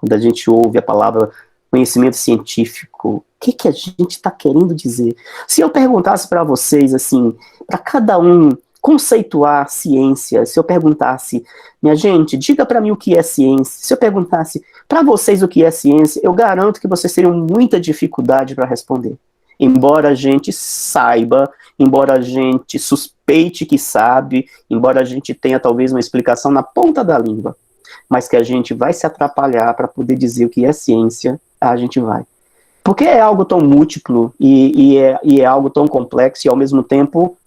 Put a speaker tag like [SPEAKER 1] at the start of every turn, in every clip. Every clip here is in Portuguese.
[SPEAKER 1] quando a gente ouve a palavra conhecimento científico, o que a gente está querendo dizer? Se eu perguntasse para vocês, assim, para cada um conceituar ciência, se eu perguntasse, minha gente, diga para mim o que é ciência, se eu perguntasse para vocês o que é ciência, eu garanto que vocês teriam muita dificuldade para responder. Embora a gente saiba, embora a gente suspeite que sabe, embora a gente tenha talvez uma explicação na ponta da língua, mas que a gente vai se atrapalhar para poder dizer o que é ciência, a gente vai. Porque é algo tão múltiplo e é algo tão complexo e ao mesmo tempo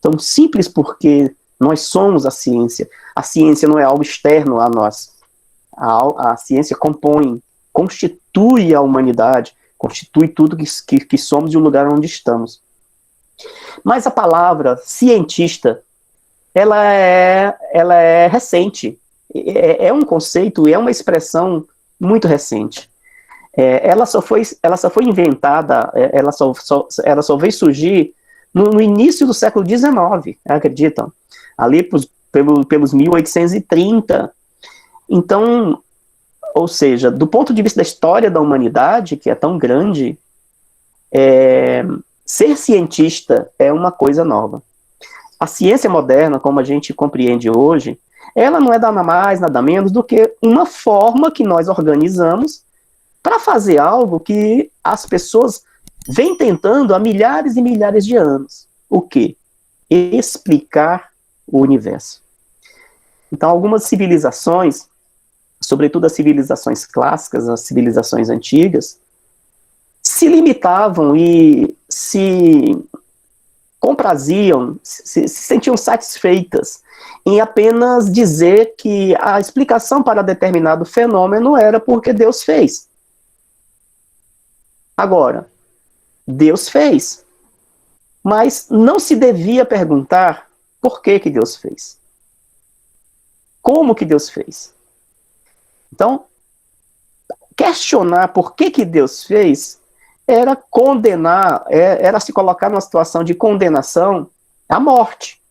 [SPEAKER 1] tão simples, porque nós somos a ciência. A ciência não é algo externo a nós. A ciência constitui a humanidade, constitui tudo que somos e o lugar onde estamos. Mas a palavra cientista, ela é recente. É um conceito, é uma expressão muito recente. Ela só foi inventada, ela só veio surgir no início do século XIX, acreditam? Ali pelos 1830. Então, ou seja, do ponto de vista da história da humanidade, que é tão grande, ser cientista é uma coisa nova. A ciência moderna, como a gente compreende hoje, ela não é nada mais, nada menos do que uma forma que nós organizamos para fazer algo que as pessoas vêm tentando há milhares e milhares de anos. O quê? Explicar o universo. Então, algumas civilizações, sobretudo as civilizações clássicas, as civilizações antigas, se limitavam e se compraziam, se sentiam satisfeitas em apenas dizer que a explicação para determinado fenômeno era porque Deus fez. Agora, Deus fez, mas não se devia perguntar por que Deus fez. Como que Deus fez? Então, questionar por que Deus fez era condenar, era se colocar numa situação de condenação à morte,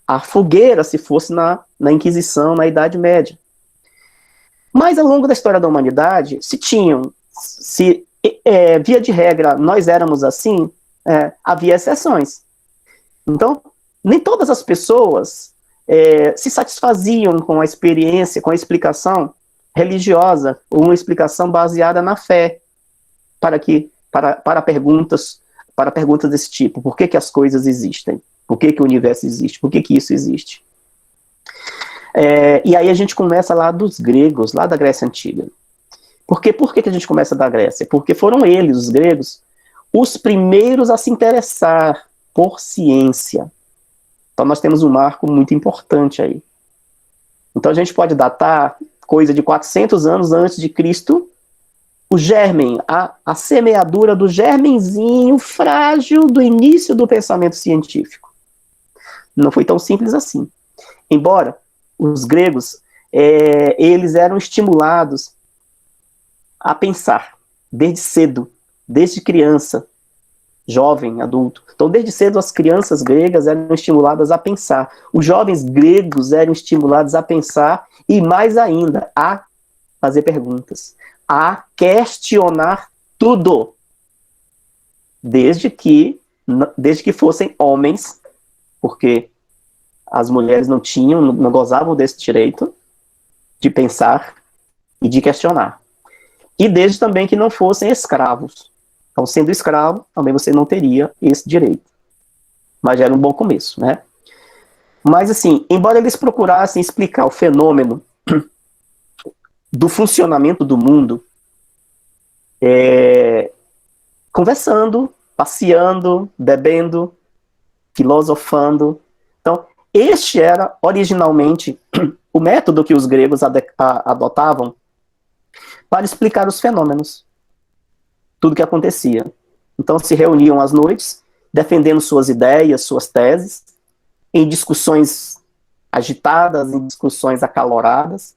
[SPEAKER 1] à fogueira, se fosse na Inquisição, na Idade Média. Mas, ao longo da história da humanidade, via de regra, nós éramos assim, havia exceções. Então, nem todas as pessoas se satisfaziam com a experiência, com a explicação religiosa, ou uma explicação baseada na fé, para perguntas desse tipo. Por que as coisas existem? Por que o universo existe? Por que isso existe? E aí a gente começa lá dos gregos, lá da Grécia Antiga. Por que a gente começa da Grécia? Porque foram eles, os gregos, os primeiros a se interessar por ciência. Então nós temos um marco muito importante aí. Então a gente pode datar coisa de 400 anos antes de Cristo, o germen, a semeadura do germenzinho frágil do início do pensamento científico. Não foi tão simples assim. Embora os gregos, eles eram estimulados a pensar desde cedo, desde criança, jovem, adulto. Então, desde cedo, as crianças gregas eram estimuladas a pensar. Os jovens gregos eram estimulados a pensar e, mais ainda, a fazer perguntas, a questionar tudo, desde que fossem homens, porque as mulheres não gozavam desse direito de pensar e de questionar. E desde também que não fossem escravos. Então, sendo escravo, também você não teria esse direito. Mas já era um bom começo, né? Mas, assim, embora eles procurassem explicar o fenômeno do funcionamento do mundo, conversando, passeando, bebendo, filosofando. Então, este era, originalmente, o método que os gregos adotavam para explicar os fenômenos, tudo que acontecia. Então, se reuniam às noites, defendendo suas ideias, suas teses, em discussões agitadas, em discussões acaloradas.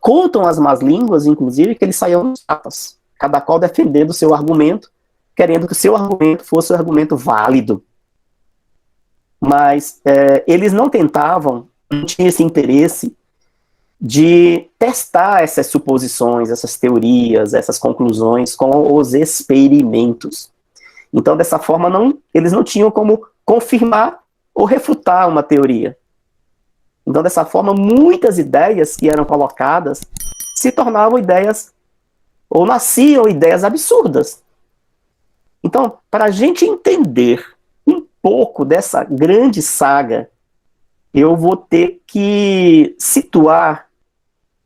[SPEAKER 1] Contam as más línguas, inclusive, que eles saíam nos tapas, cada qual defendendo o seu argumento, querendo que o seu argumento fosse um argumento válido. Mas eles não tentavam, não tinham esse interesse de testar essas suposições, essas teorias, essas conclusões com os experimentos. Então, dessa forma, eles não tinham como confirmar ou refutar uma teoria. Então, dessa forma, muitas ideias que eram colocadas se tornavam ideias, ou nasciam ideias absurdas. Então, para a gente entender um pouco dessa grande saga, eu vou ter que situar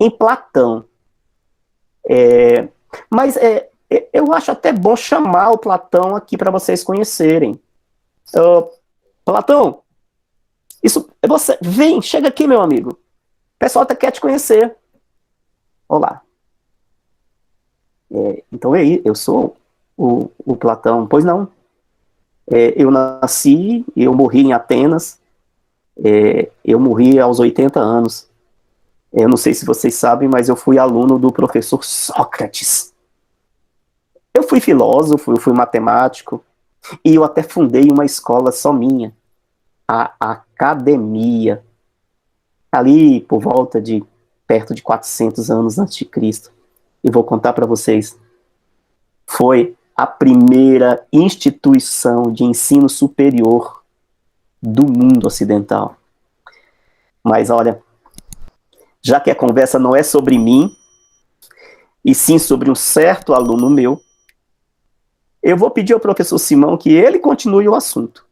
[SPEAKER 1] em Platão. Mas eu acho até bom chamar o Platão aqui para vocês conhecerem. Platão, isso é você. Vem, chega aqui, meu amigo. O pessoal até quer te conhecer. Olá. Então eu sou o Platão. Pois não. Eu nasci, eu morri em Atenas. Eu morri aos 80 anos. Eu não sei se vocês sabem, mas eu fui aluno do professor Sócrates. Eu fui filósofo, eu fui matemático, e eu até fundei uma escola só minha, a Academia, ali por volta de perto de 400 anos antes de Cristo. E vou contar para vocês, foi a primeira instituição de ensino superior do mundo ocidental. Mas olha, já que a conversa não é sobre mim, e sim sobre um certo aluno meu, eu vou pedir ao professor Simão que ele continue o assunto.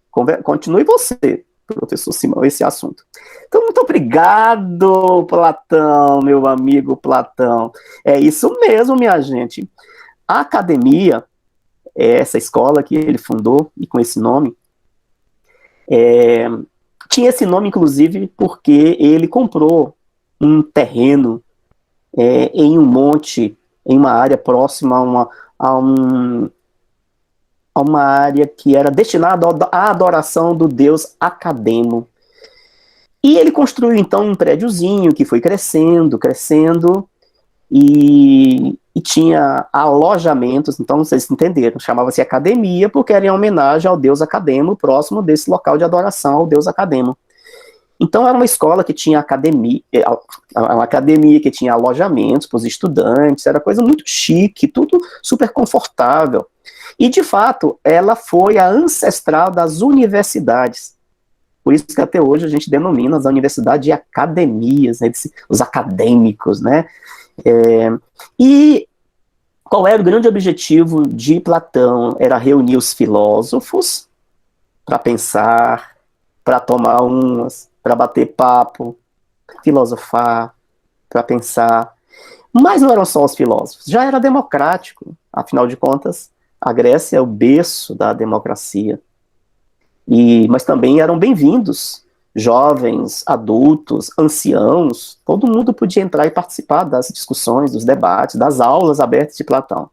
[SPEAKER 1] Continue você, professor Simão, esse assunto. Então, muito obrigado, Platão, meu amigo Platão. É isso mesmo, minha gente. A academia, essa escola que ele fundou, e com esse nome, tinha esse nome, inclusive, porque ele comprou um terreno em um monte, em uma área próxima a uma área que era destinada à adoração do deus Academo. E ele construiu, então, um prédiozinho que foi crescendo, e tinha alojamentos, então vocês entenderam, chamava-se Academia, porque era em homenagem ao deus Academo, próximo desse local de adoração ao deus Academo. Então era uma escola que tinha academia, uma academia que tinha alojamentos para os estudantes, era coisa muito chique, tudo super confortável. E, de fato, ela foi a ancestral das universidades. Por isso que até hoje a gente denomina as universidades de academias, né, os acadêmicos, né? E qual era o grande objetivo de Platão? Era reunir os filósofos para pensar, para tomar umas, para bater papo, filosofar, para pensar. Mas não eram só os filósofos, já era democrático, afinal de contas, a Grécia é o berço da democracia. Mas também eram bem-vindos jovens, adultos, anciãos, todo mundo podia entrar e participar das discussões, dos debates, das aulas abertas de Platão.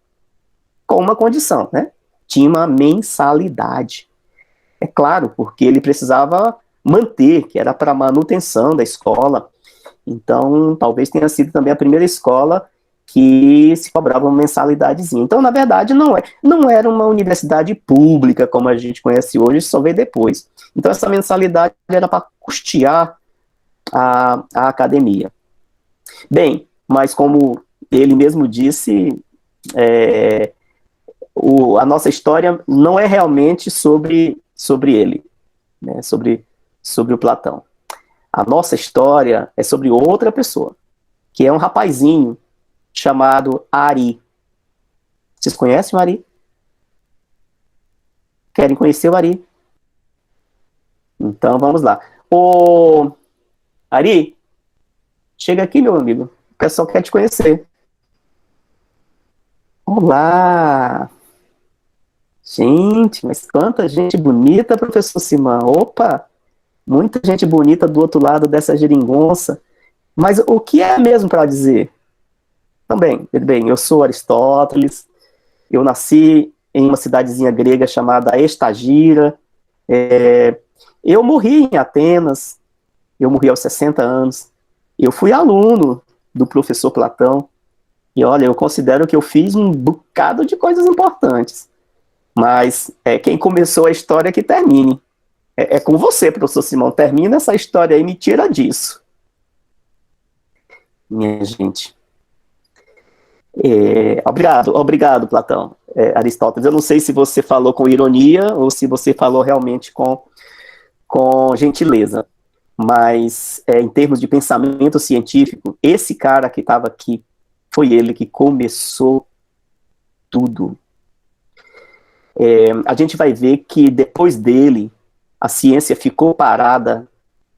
[SPEAKER 1] Com uma condição, né? Tinha uma mensalidade. É claro, porque ele precisava manter, que era para manutenção da escola. Então, talvez tenha sido também a primeira escola que se cobrava uma mensalidadezinha. Então, na verdade, não era uma universidade pública, como a gente conhece hoje, só veio depois. Então, essa mensalidade era para custear a academia. Bem, mas como ele mesmo disse, a nossa história não é realmente sobre ele, né, sobre o Platão. A nossa história é sobre outra pessoa, que é um rapazinho chamado Ari. Vocês conhecem o Ari? Querem conhecer o Ari? Então vamos lá. Ô, Ari, chega aqui, meu amigo. O pessoal quer te conhecer. Olá! Gente, mas quanta gente bonita, professor Simão. Opa! Muita gente bonita do outro lado dessa geringonça. Mas o que é mesmo para dizer? Também, bem, eu sou Aristóteles, eu nasci em uma cidadezinha grega chamada Estagira, eu morri em Atenas, eu morri aos 60 anos, eu fui aluno do professor Platão, e olha, eu considero que eu fiz um bocado de coisas importantes, mas quem começou a história que termine. É com você, professor Simão, termina essa história aí e me tira disso. minha gente. Obrigado, Platão. Aristóteles, eu não sei se você falou com ironia ou se você falou realmente com gentileza, mas em termos de pensamento científico, esse cara que estava aqui, foi ele que começou tudo. A gente vai ver que depois dele, a ciência ficou parada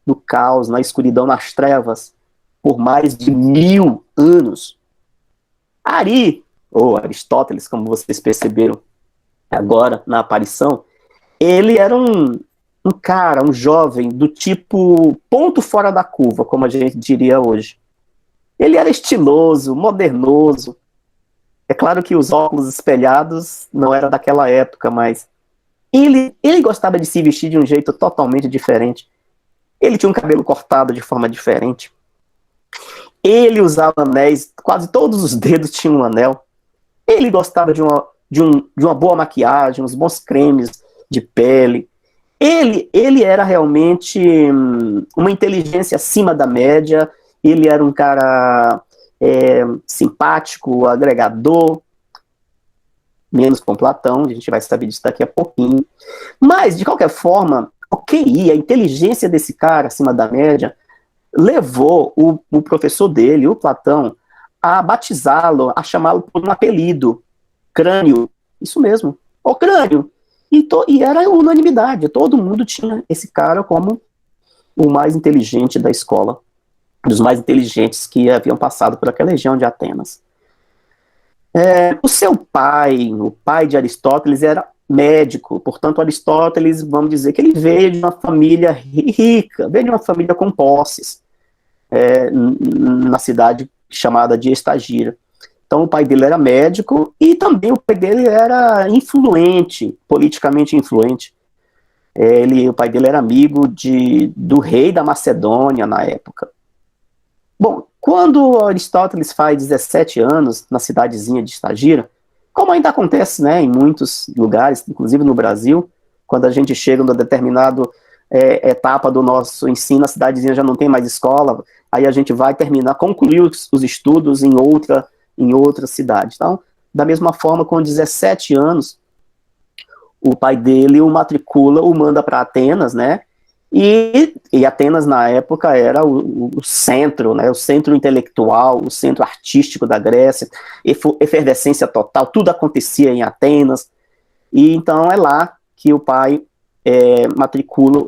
[SPEAKER 1] no caos, na escuridão, nas trevas, por mais de 1000 anos. Ari, ou Aristóteles, como vocês perceberam agora na aparição, ele era um cara, um jovem do tipo ponto fora da curva, como a gente diria hoje. Ele era estiloso, modernoso. É claro que os óculos espelhados não era daquela época, mas ele gostava de se vestir de um jeito totalmente diferente. Ele tinha um cabelo cortado de forma diferente. Ele usava anéis, quase todos os dedos tinham um anel. Ele gostava de uma boa maquiagem, uns bons cremes de pele. Ele era realmente uma inteligência acima da média. Ele era um cara simpático, agregador, menos com Platão, a gente vai saber disso daqui a pouquinho. Mas, de qualquer forma, o QI, a inteligência desse cara acima da média, levou o professor dele, o Platão, a batizá-lo, a chamá-lo por um apelido, Crânio. Isso mesmo, o Crânio. E era unanimidade, todo mundo tinha esse cara como o mais inteligente da escola, dos mais inteligentes que haviam passado por aquela região de Atenas. O seu pai, o pai de Aristóteles, era médico, portanto Aristóteles, vamos dizer que ele veio de uma família rica, veio de uma família com posses, na cidade chamada de Estagira. Então o pai dele era médico e também o pai dele era influente, politicamente influente. O pai dele era amigo do rei da Macedônia na época. Bom, quando Aristóteles faz 17 anos na cidadezinha de Estagira, como ainda acontece, né, em muitos lugares, inclusive no Brasil, quando a gente chega numa determinada etapa do nosso ensino, a cidadezinha já não tem mais escola, aí a gente vai concluir os estudos em outra cidade. Então, da mesma forma, com 17 anos, o pai dele o matricula, o manda para Atenas, né? E Atenas, na época, era o centro, né, o centro intelectual, o centro artístico da Grécia, efervescência total, tudo acontecia em Atenas. E então é lá que o pai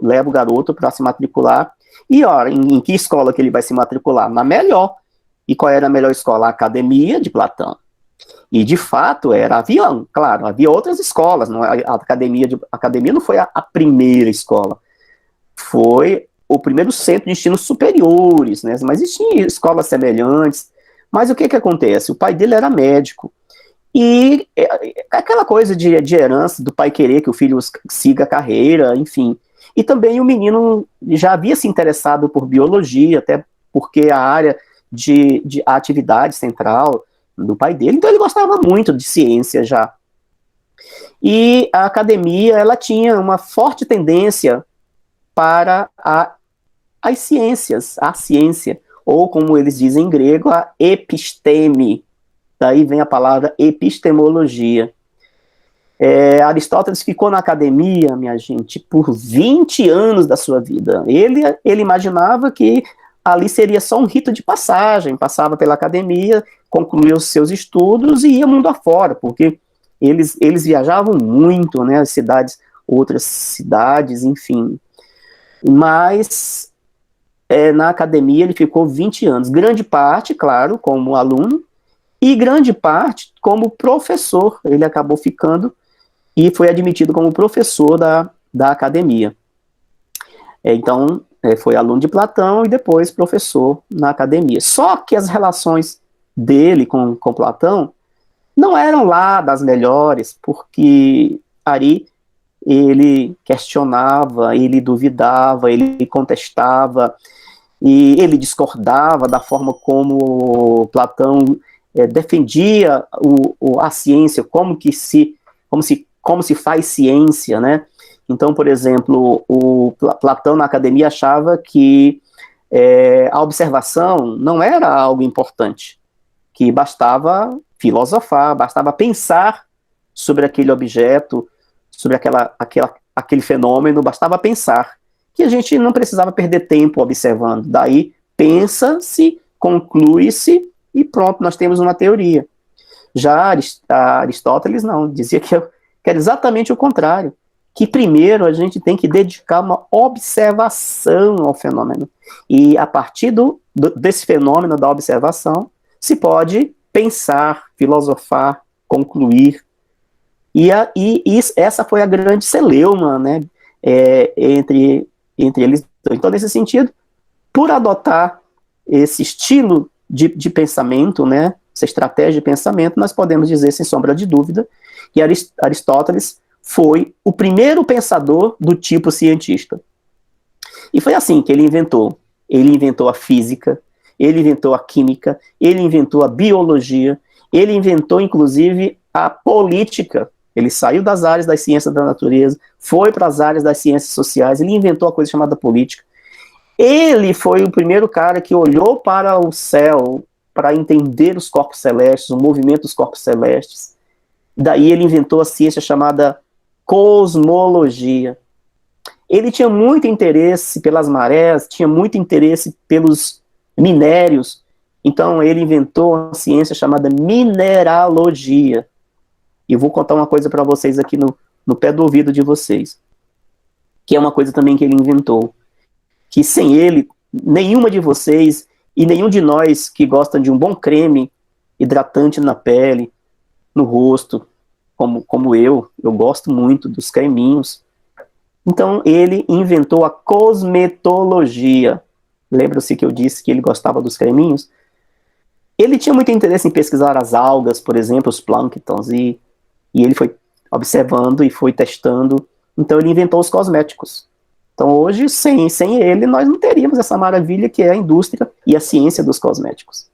[SPEAKER 1] leva o garoto para se matricular. E ora, em que escola que ele vai se matricular? Na melhor. E qual era a melhor escola? A Academia de Platão. E, de fato, claro, havia outras escolas, a academia não foi a primeira escola, foi o primeiro centro de ensinos superiores, né? Mas existiam escolas semelhantes. Mas o que acontece? O pai dele era médico, e aquela coisa de herança, do pai querer que o filho siga a carreira, enfim. E também o menino já havia se interessado por biologia, até porque a área de atividade central do pai dele, então ele gostava muito de ciência já. E a academia, ela tinha uma forte tendência para as ciências, a ciência, ou como eles dizem em grego, a episteme. Daí vem a palavra epistemologia. Aristóteles ficou na academia, minha gente, por 20 anos da sua vida. Ele imaginava que ali seria só um rito de passagem, passava pela academia, concluía os seus estudos e ia mundo afora, porque eles viajavam muito, né, outras cidades, enfim. Mas na academia ele ficou 20 anos, grande parte, claro, como aluno, e grande parte como professor. Ele acabou ficando e foi admitido como professor da academia. Então, foi aluno de Platão e depois professor na academia. Só que as relações dele com Platão não eram lá das melhores, porque Ari, ele questionava, ele duvidava, ele contestava, e ele discordava da forma como Platão defendia a ciência, como se faz ciência, né? Então, por exemplo, o Platão na academia achava que A observação não era algo importante, que bastava filosofar, bastava pensar sobre aquele objeto, sobre aquele fenômeno, bastava pensar, que a gente não precisava perder tempo observando. Daí, pensa-se, conclui-se, e pronto, nós temos uma teoria. Já Aristóteles não, dizia que era exatamente o contrário, que primeiro a gente tem que dedicar uma observação ao fenômeno. E a partir desse fenômeno da observação, se pode pensar, filosofar, concluir. E essa foi a grande celeuma, né, entre eles. Então, nesse sentido, por adotar esse estilo de pensamento, né, essa estratégia de pensamento, nós podemos dizer, sem sombra de dúvida, que Aristóteles foi o primeiro pensador do tipo cientista. E foi assim que ele inventou. Ele inventou a física, ele inventou a química, ele inventou a biologia, ele inventou, inclusive, a política. Ele saiu das áreas das ciências da natureza, foi para as áreas das ciências sociais, ele inventou a coisa chamada política. Ele foi o primeiro cara que olhou para o céu para entender os corpos celestes, o movimento dos corpos celestes. Daí ele inventou a ciência chamada cosmologia. Ele tinha muito interesse pelas marés, tinha muito interesse pelos minérios, então ele inventou uma ciência chamada mineralogia. E eu vou contar uma coisa para vocês aqui no pé do ouvido de vocês, que é uma coisa também que ele inventou, que sem ele, nenhuma de vocês e nenhum de nós que gostam de um bom creme hidratante na pele, no rosto, como eu gosto muito dos creminhos. Então ele inventou a cosmetologia. Lembra-se que eu disse que ele gostava dos creminhos? Ele tinha muito interesse em pesquisar as algas, por exemplo, os plânctons, e ele foi observando e foi testando. Então ele inventou os cosméticos. Então hoje, sem ele, nós não teríamos essa maravilha que é a indústria e a ciência dos cosméticos.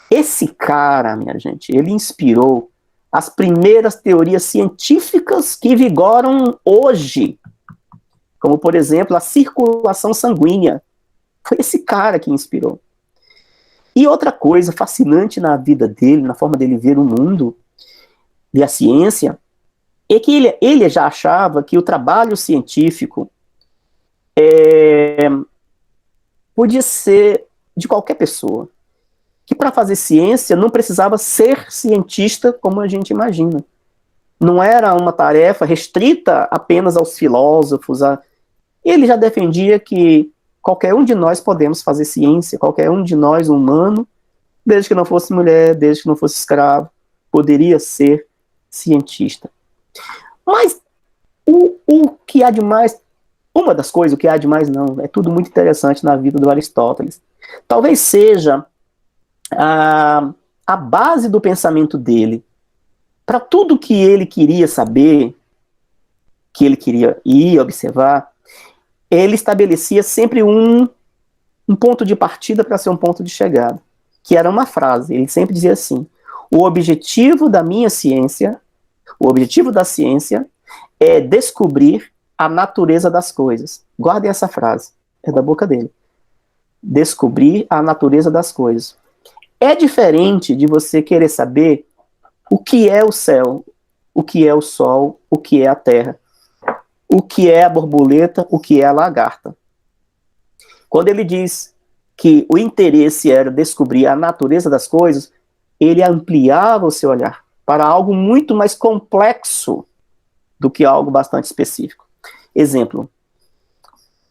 [SPEAKER 1] Esse cara, minha gente, ele inspirou as primeiras teorias científicas que vigoram hoje, como, por exemplo, a circulação sanguínea. Foi esse cara que inspirou. E outra coisa fascinante na vida dele, na forma dele ver o mundo e a ciência, é que ele já achava que o trabalho científico podia ser de qualquer pessoa. Que para fazer ciência não precisava ser cientista como a gente imagina. Não era uma tarefa restrita apenas aos filósofos. Ele já defendia que qualquer um de nós podemos fazer ciência, qualquer um de nós, humano, desde que não fosse mulher, desde que não fosse escravo, poderia ser cientista. Mas o que há de mais, uma das coisas, o que há de mais não, é tudo muito interessante na vida do Aristóteles. Talvez seja a base do pensamento dele. Para tudo que ele queria saber, que ele queria ir observar, ele estabelecia sempre um ponto de partida para ser um ponto de chegada, que era uma frase. Ele sempre dizia assim: o objetivo da minha ciência, o objetivo da ciência é descobrir a natureza das coisas. Guardem essa frase, é da boca dele. Descobrir a natureza das coisas. É diferente de você querer saber o que é o céu, o que é o sol, o que é a terra, o que é a borboleta, o que é a lagarta. Quando ele diz que o interesse era descobrir a natureza das coisas, ele ampliava o seu olhar para algo muito mais complexo do que algo bastante específico. Exemplo,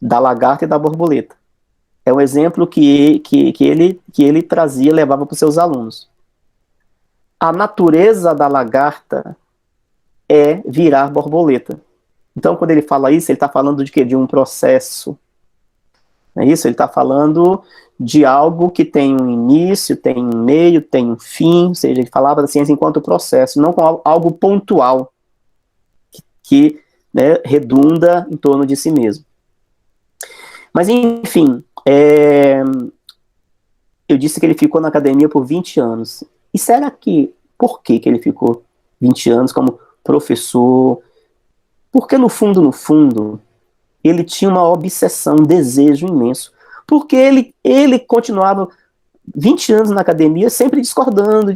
[SPEAKER 1] da lagarta e da borboleta. É um exemplo que ele trazia, levava para os seus alunos. A natureza da lagarta é virar borboleta. Então, quando ele fala isso, ele está falando de quê? De um processo. Não é isso? Ele está falando de algo que tem um início, tem um meio, tem um fim. Ou seja, ele falava da ciência enquanto processo, não com algo pontual que né, redunda em torno de si mesmo. Mas, enfim, eu disse que ele ficou na academia por 20 anos. E será que, por que ele ficou 20 anos como professor? Porque no fundo, ele tinha uma obsessão, um desejo imenso Porque ele continuava 20 anos na academia, sempre discordando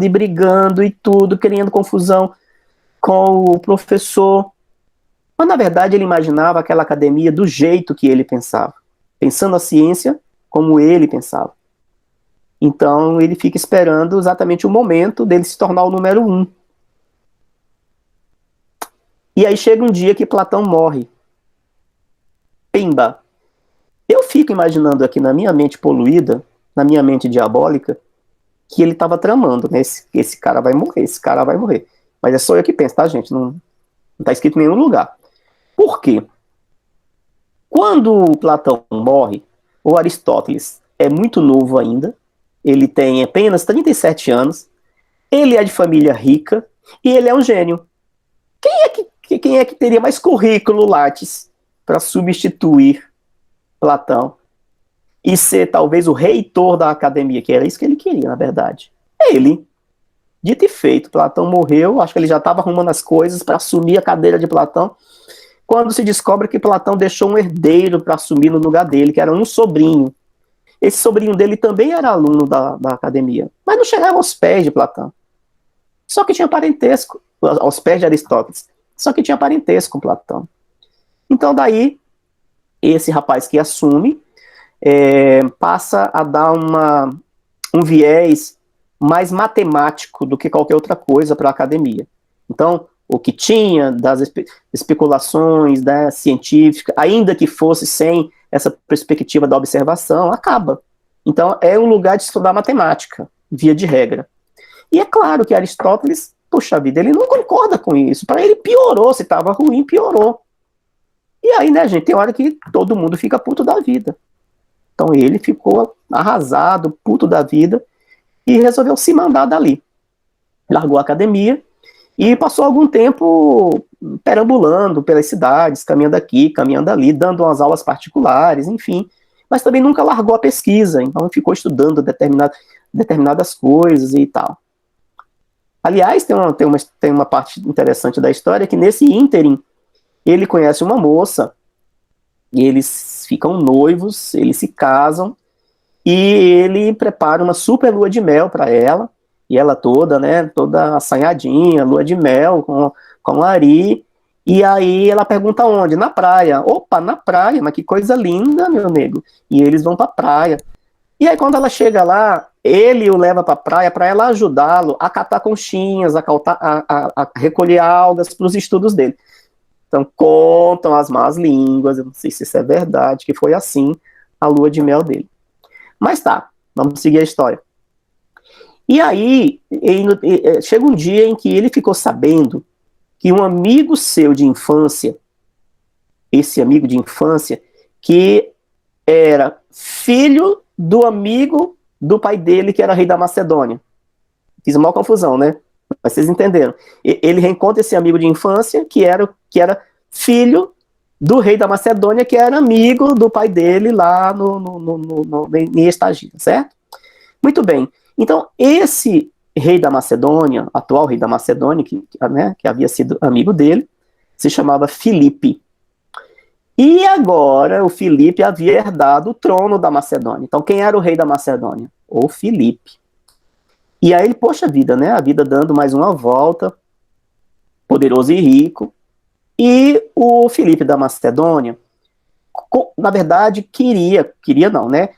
[SPEAKER 1] e brigando e tudo, querendo confusão com o professor. Mas, na verdade, ele imaginava aquela academia do jeito que ele pensava, pensando a ciência como ele pensava. Então, ele fica esperando exatamente o momento dele se tornar o número 1. E aí chega um dia que Platão morre. Pimba! Eu fico imaginando aqui na minha mente poluída, na minha mente diabólica, que ele estava tramando, né? Esse cara vai morrer, esse cara vai morrer. Mas é só eu que penso, tá, gente? Não está escrito em nenhum lugar. Por quê? Quando Platão morre, o Aristóteles é muito novo ainda, ele tem apenas 37 anos, ele é de família rica e ele é um gênio. Quem é que teria mais currículo Lattes para substituir Platão e ser talvez o reitor da academia, que era isso que ele queria, na verdade? É ele. Dito e feito, Platão morreu, acho que ele já estava arrumando as coisas para assumir a cadeira de Platão, quando se descobre que Platão deixou um herdeiro para assumir no lugar dele, que era um sobrinho. Esse sobrinho dele também era aluno da academia, mas não chegava aos pés de Platão. Só que tinha parentesco, aos pés de Aristóteles, só que tinha parentesco com Platão. Então daí, esse rapaz que assume, passa a dar um viés mais matemático do que qualquer outra coisa para a academia. Então, o que tinha das especulações da científica, ainda que fosse sem essa perspectiva da observação, acaba. Então, é um lugar de estudar matemática, via de regra. E é claro que Aristóteles, puxa vida, ele não concorda com isso. Para ele piorou, se estava ruim, piorou. E aí, né, gente, tem hora que todo mundo fica puto da vida. Então ele ficou arrasado, puto da vida, e resolveu se mandar dali. Largou a academia e passou algum tempo perambulando pelas cidades, caminhando aqui, caminhando ali, dando umas aulas particulares, enfim. Mas também nunca largou a pesquisa, então ficou estudando determinadas coisas e tal. Aliás, tem uma parte interessante da história que nesse ínterim ele conhece uma moça, e eles ficam noivos, eles se casam, e ele prepara uma super lua de mel para ela, e ela toda, né, toda assanhadinha, lua de mel com Ari, e aí ela pergunta onde? Na praia. Opa, na praia, mas que coisa linda, meu amigo. E eles vão para a praia. E aí quando ela chega lá, ele o leva para a praia para ela ajudá-lo a catar conchinhas, a recolher algas para os estudos dele. Então contam as más línguas, eu não sei se isso é verdade, que foi assim a lua de mel dele. Mas tá, vamos seguir a história. E aí, chega um dia em que ele ficou sabendo que um amigo seu de infância, esse amigo de infância, que era filho do amigo do pai dele, que era rei da Macedônia. Fiz uma confusão, né? Mas vocês entenderam. Ele reencontra esse amigo de infância, que era filho do rei da Macedônia, que era amigo do pai dele lá em Estagira, certo? Muito bem. Então, esse rei da Macedônia, atual rei da Macedônia, que havia sido amigo dele, se chamava Filipe. E agora o Filipe havia herdado o trono da Macedônia. Então, quem era o rei da Macedônia? O Filipe. E aí ele, poxa vida, né? A vida dando mais uma volta, poderoso e rico. E o Filipe da Macedônia, na verdade, queria não, né?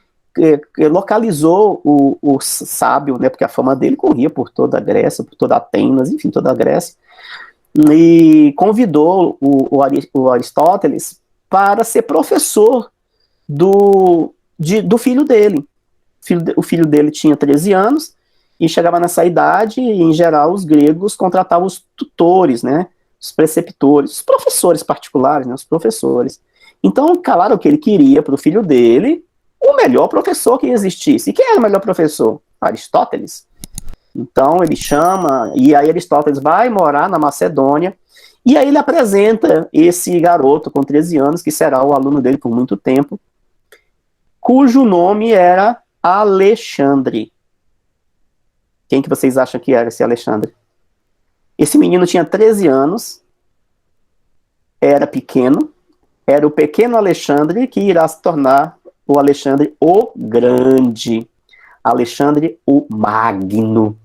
[SPEAKER 1] Localizou o sábio, né? Porque a fama dele corria por toda a Grécia, por toda Atenas, enfim, toda a Grécia. E convidou o Aristóteles para ser professor do filho dele. O filho dele tinha 13 anos e chegava nessa idade, e, em geral, os gregos contratavam os tutores, né? Os preceptores, os professores particulares, né? Os professores. Então, claro que ele queria para o filho dele o melhor professor que existisse. E quem era o melhor professor? Aristóteles. Então ele chama, e aí Aristóteles vai morar na Macedônia, e aí ele apresenta esse garoto com 13 anos, que será o aluno dele por muito tempo, cujo nome era Alexandre. Quem que vocês acham que era esse Alexandre? Esse menino tinha 13 anos, era pequeno, era o pequeno Alexandre que irá se tornar o Alexandre o Grande, Alexandre o Magno.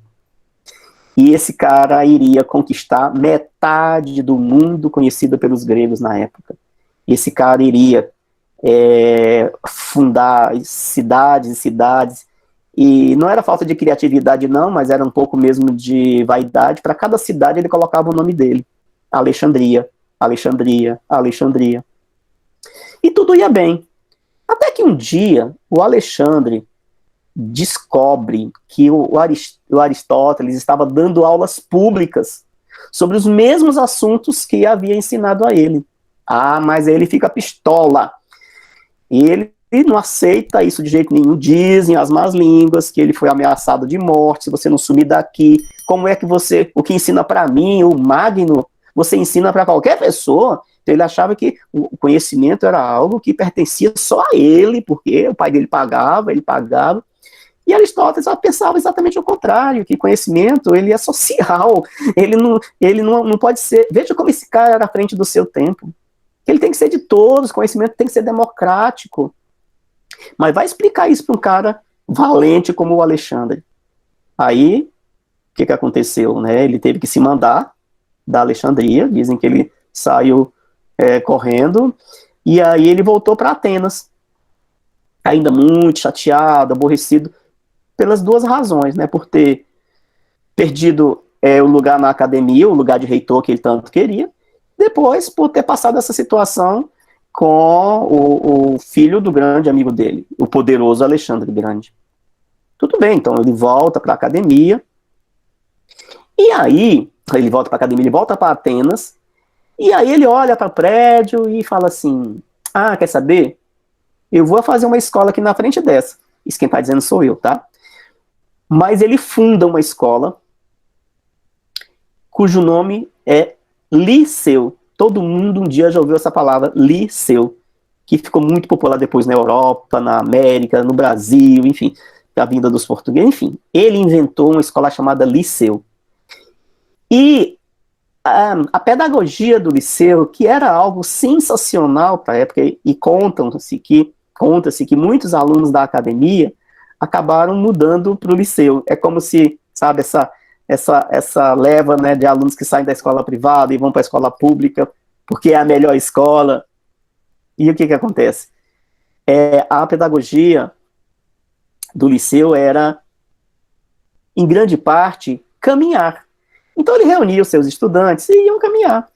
[SPEAKER 1] E esse cara iria conquistar metade do mundo conhecido pelos gregos na época. Esse cara iria fundar cidades e cidades, e não era falta de criatividade não, mas era um pouco mesmo de vaidade. Para cada cidade ele colocava o nome dele: Alexandria, Alexandria, Alexandria. E tudo ia bem. Até que um dia o Alexandre descobre que o Aristóteles estava dando aulas públicas sobre os mesmos assuntos que havia ensinado a ele. Ah, mas aí ele fica pistola. E ele não aceita isso de jeito nenhum. Dizem as más línguas que ele foi ameaçado de morte: se você não sumir daqui, como é que você, o que ensina para mim, o Magno, você ensina para qualquer pessoa? Então ele achava que o conhecimento era algo que pertencia só a ele, porque o pai dele pagava, ele pagava. E Aristóteles pensava exatamente o contrário, que conhecimento ele é social, ele não pode ser. Veja como esse cara era à frente do seu tempo. Ele tem que ser de todos, conhecimento tem que ser democrático. Mas vai explicar isso para um cara valente como o Alexandre. Aí, o que aconteceu? Né? Ele teve que se mandar da Alexandria, dizem que ele saiu correndo, e aí ele voltou para Atenas, ainda muito chateado, aborrecido, pelas duas razões, né? Por ter perdido o lugar na academia, o lugar de reitor que ele tanto queria, depois por ter passado essa situação com o filho do grande amigo dele, o poderoso Alexandre Grande. Tudo bem, então ele volta para a academia, e aí, ele volta para a academia, ele volta para Atenas, e aí ele olha para o prédio e fala assim: ah, quer saber? Eu vou fazer uma escola aqui na frente dessa. Isso quem está dizendo sou eu, tá? Mas ele funda uma escola cujo nome é Liceu. Todo mundo um dia já ouviu essa palavra, Liceu, que ficou muito popular depois na Europa, na América, no Brasil, enfim, a vinda dos portugueses, enfim. Ele inventou uma escola chamada Liceu. E a pedagogia do Liceu, que era algo sensacional para a época, e conta-se que muitos alunos da academia acabaram mudando para o Liceu. É como se, sabe, essa leva, né, de alunos que saem da escola privada e vão para a escola pública, porque é a melhor escola. E o que acontece? A pedagogia do Liceu era, em grande parte, caminhar. Então ele reunia os seus estudantes e iam caminhar.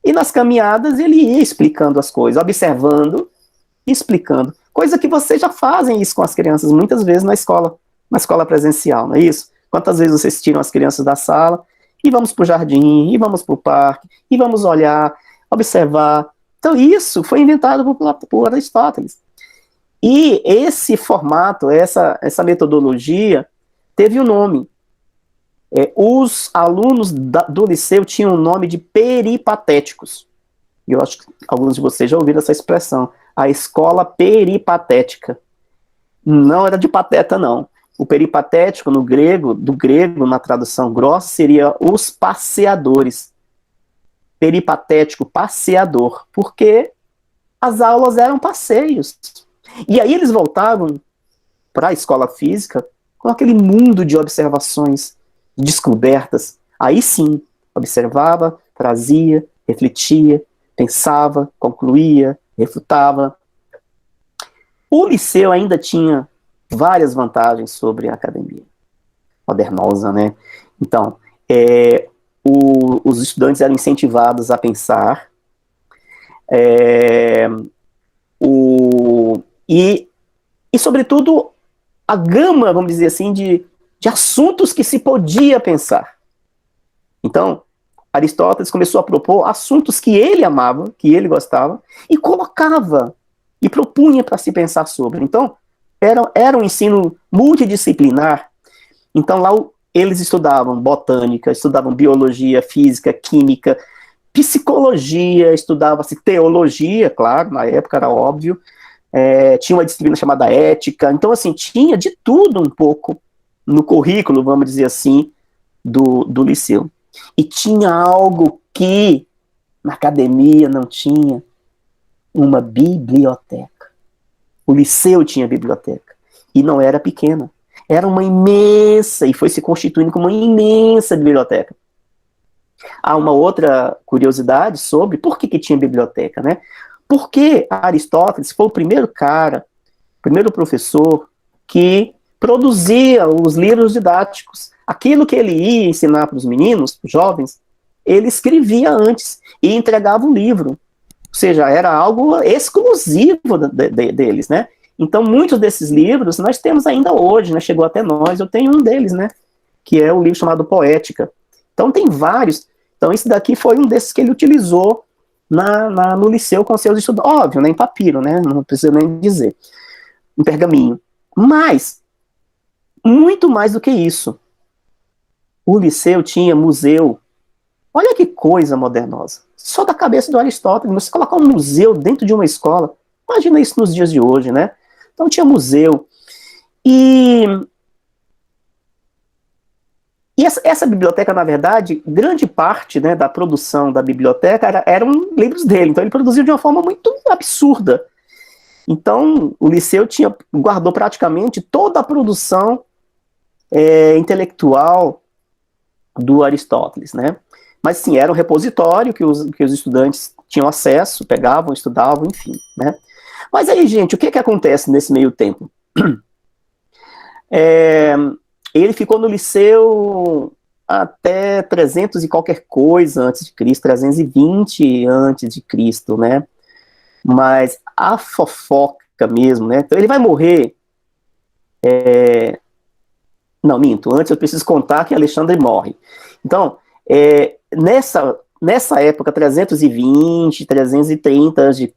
[SPEAKER 1] E nas caminhadas ele ia explicando as coisas, observando e explicando. Coisa que vocês já fazem isso com as crianças muitas vezes na escola presencial, não é isso? Quantas vezes vocês tiram as crianças da sala e vamos para o jardim, e vamos para o parque, e vamos olhar, observar. Então isso foi inventado por Aristóteles. E esse formato, essa metodologia, teve um nome. Os alunos do liceu tinham o nome de peripatéticos. E eu acho que alguns de vocês já ouviram essa expressão. A escola peripatética. Não era de pateta, não. O peripatético, do grego, na tradução grossa, seria os passeadores. Peripatético, passeador. Porque as aulas eram passeios. E aí eles voltavam para a escola física com aquele mundo de observações, descobertas. Aí sim, observava, trazia, refletia, pensava, concluía, refutava. O liceu ainda tinha várias vantagens sobre a academia modernosa, né? Então, os estudantes eram incentivados a pensar, e sobretudo, a gama, vamos dizer assim, de assuntos que se podia pensar. Então, Aristóteles começou a propor assuntos que ele amava, que ele gostava, e colocava, e propunha para se pensar sobre. Então, era um ensino multidisciplinar. Então, lá eles estudavam botânica, estudavam biologia, física, química, psicologia, estudava-se teologia, claro, na época era óbvio, tinha uma disciplina chamada ética. Então, assim, tinha de tudo um pouco no currículo, vamos dizer assim, do liceu. E tinha algo que na academia não tinha: uma biblioteca. O Liceu tinha biblioteca. E não era pequena. Era uma imensa, e foi se constituindo como uma imensa biblioteca. Há uma outra curiosidade sobre por que tinha biblioteca, né? Porque Aristóteles foi o primeiro cara, o primeiro professor que produzia os livros didáticos. Aquilo que ele ia ensinar para os meninos, para os jovens, ele escrevia antes e entregava o livro. Ou seja, era algo exclusivo deles, né? Então, muitos desses livros nós temos ainda hoje, né? Chegou até nós, eu tenho um deles, né? Que é o livro chamado Poética. Então, tem vários. Então, esse daqui foi um desses que ele utilizou no Liceu com seus estudos. Óbvio, né? Em papiro, né? Não precisa nem dizer. Em pergaminho. Mas, muito mais do que isso. O Liceu tinha museu. Olha que coisa modernosa. Só da cabeça do Aristóteles. Você colocar um museu dentro de uma escola. Imagina isso nos dias de hoje, né? Então tinha museu. E essa biblioteca, na verdade, grande parte, né, da produção da biblioteca eram livros dele. Então ele produziu de uma forma muito absurda. Então o Liceu guardou praticamente toda a produção intelectual do Aristóteles, né? Mas sim, era um repositório que os estudantes tinham acesso, pegavam, estudavam, enfim, né? Mas aí, gente, o que acontece nesse meio tempo? Ele ficou no Liceu até 300 e qualquer coisa antes de Cristo, 320 antes de Cristo, né? Mas a fofoca mesmo, né? Então ele vai morrer. Não, minto. Antes eu preciso contar que Alexandre morre. Então, nessa época, 320, 330 a.C.,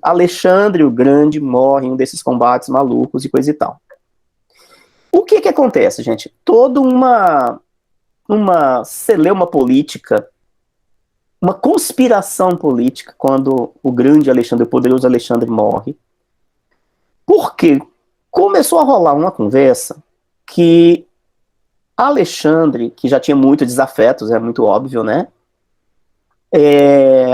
[SPEAKER 1] Alexandre o Grande morre em um desses combates malucos e coisa e tal. O que acontece, gente? Toda uma celeuma política, uma conspiração política quando o grande Alexandre, o poderoso Alexandre morre. Porque começou a rolar uma conversa que Alexandre, que já tinha muitos desafetos, é muito óbvio, né?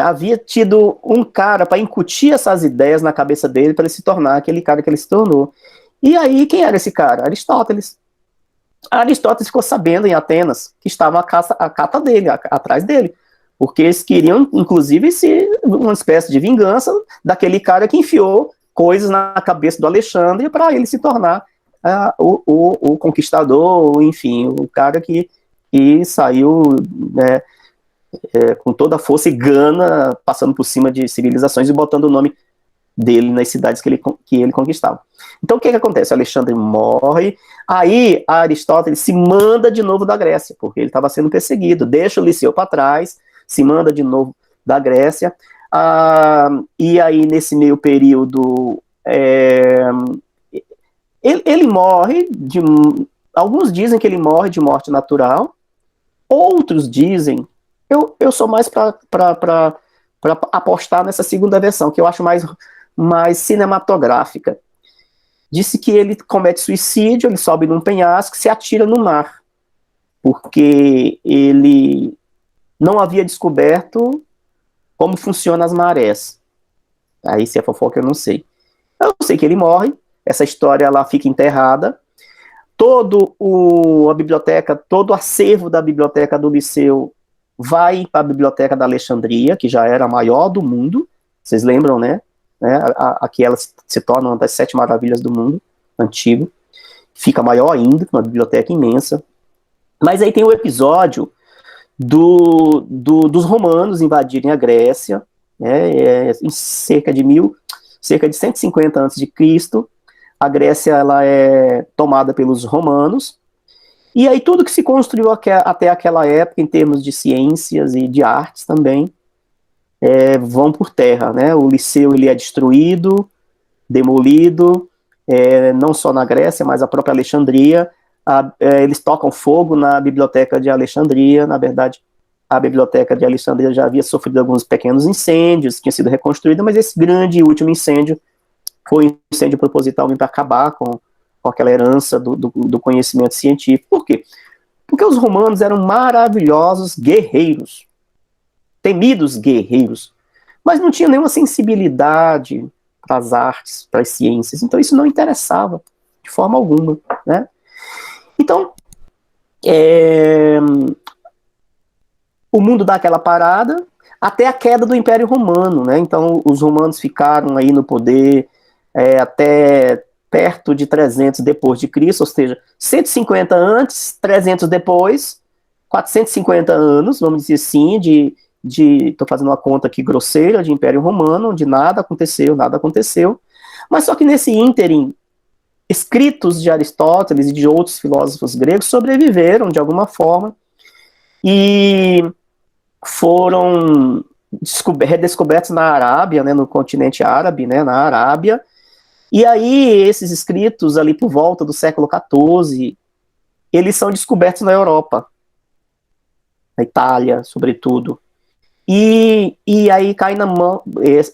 [SPEAKER 1] Havia tido um cara para incutir essas ideias na cabeça dele para ele se tornar aquele cara que ele se tornou. E aí, quem era esse cara? Aristóteles. Aristóteles ficou sabendo em Atenas que estava a cata dele, atrás dele. Porque eles queriam, inclusive, uma espécie de vingança daquele cara que enfiou coisas na cabeça do Alexandre para ele se tornar o conquistador, enfim, o cara que saiu, né, com toda a força e gana, passando por cima de civilizações e botando o nome dele nas cidades que ele conquistava. Então o que acontece? Alexandre morre, aí Aristóteles se manda de novo da Grécia, porque ele estava sendo perseguido, deixa o Liceu para trás, se manda de novo da Grécia, e aí nesse meio período ele morre, alguns dizem que ele morre de morte natural, outros dizem, eu sou mais para apostar nessa segunda versão, que eu acho mais cinematográfica. Disse que ele comete suicídio, ele sobe num penhasco, se atira no mar, porque ele não havia descoberto como funcionam as marés. Aí se é fofoca eu não sei. Eu sei que ele morre, essa história ela fica enterrada, todo a biblioteca, todo o acervo da biblioteca do Liceu vai para a biblioteca da Alexandria, que já era a maior do mundo, vocês lembram, né? Aqui ela se torna uma das 7 maravilhas do mundo antigo, fica maior ainda, uma biblioteca imensa. Mas aí tem o episódio dos romanos invadirem a Grécia, né, em cerca de 150 a.C., a Grécia ela é tomada pelos romanos, e aí tudo que se construiu até aquela época, em termos de ciências e de artes também, vão por terra, né? O Liceu ele é destruído, demolido, não só na Grécia, mas a própria Alexandria. Eles tocam fogo na biblioteca de Alexandria. Na verdade, a biblioteca de Alexandria já havia sofrido alguns pequenos incêndios, tinha sido reconstruída, mas esse grande e último incêndio foi um incêndio proposital para acabar com aquela herança do conhecimento científico. Por quê? Porque os romanos eram maravilhosos guerreiros, temidos guerreiros, mas não tinham nenhuma sensibilidade para as artes, para as ciências. Então isso não interessava de forma alguma, né? Então, o mundo dá aquela parada até a queda do Império Romano, né? Então os romanos ficaram aí no poder até perto de 300 depois de Cristo, ou seja, 150 antes, 300 depois, 450 anos, vamos dizer assim, estou fazendo uma conta aqui grosseira, de Império Romano, onde nada aconteceu, mas só que nesse ínterim, escritos de Aristóteles e de outros filósofos gregos sobreviveram de alguma forma e foram redescobertos na Arábia, né, no continente árabe, né, na Arábia, e aí esses escritos ali por volta do século XIV, eles são descobertos na Europa, na Itália, sobretudo. E aí cai na mão,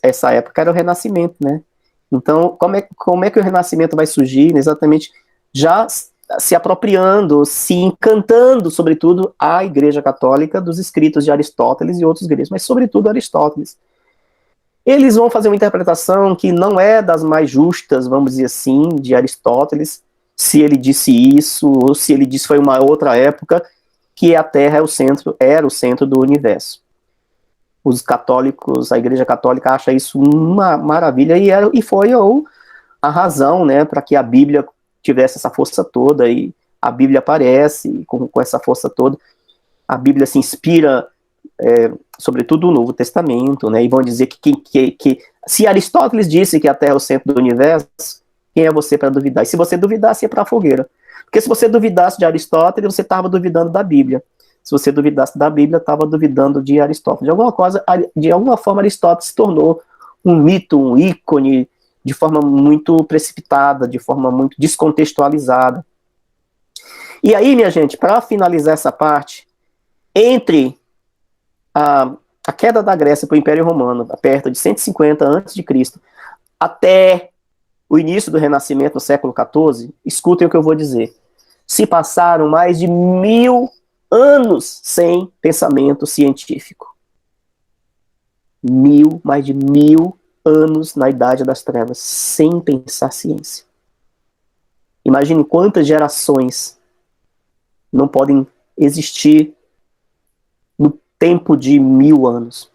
[SPEAKER 1] essa época era o Renascimento, né? Então, como é que o Renascimento vai surgir? Exatamente, já se apropriando, se encantando, sobretudo, a Igreja Católica dos escritos de Aristóteles e outros gregos, mas sobretudo Aristóteles. Eles vão fazer uma interpretação que não é das mais justas, vamos dizer assim, de Aristóteles, se ele disse isso, ou se ele disse foi uma outra época, que a Terra era o centro do universo. Os católicos, a Igreja Católica acha isso uma maravilha, e foi a razão, né, para que a Bíblia tivesse essa força toda, e a Bíblia aparece com essa força toda. A Bíblia se inspira, sobretudo no Novo Testamento, né, e vão dizer que se Aristóteles disse que a Terra é o centro do universo, quem é você para duvidar? E se você duvidasse, ia para a fogueira. Porque se você duvidasse de Aristóteles, você estava duvidando da Bíblia. Se você duvidasse da Bíblia, estava duvidando de Aristóteles. De alguma forma, Aristóteles se tornou um mito, um ícone, de forma muito precipitada, de forma muito descontextualizada. E aí, minha gente, para finalizar essa parte, entre a queda da Grécia para o Império Romano, perto de 150 a.C., até o início do Renascimento no século XIV, escutem o que eu vou dizer. Se passaram mais de 1000 anos sem pensamento científico. Mais de 1000 anos na Idade das Trevas, sem pensar ciência. Imagine quantas gerações não podem existir no tempo de 1000 anos.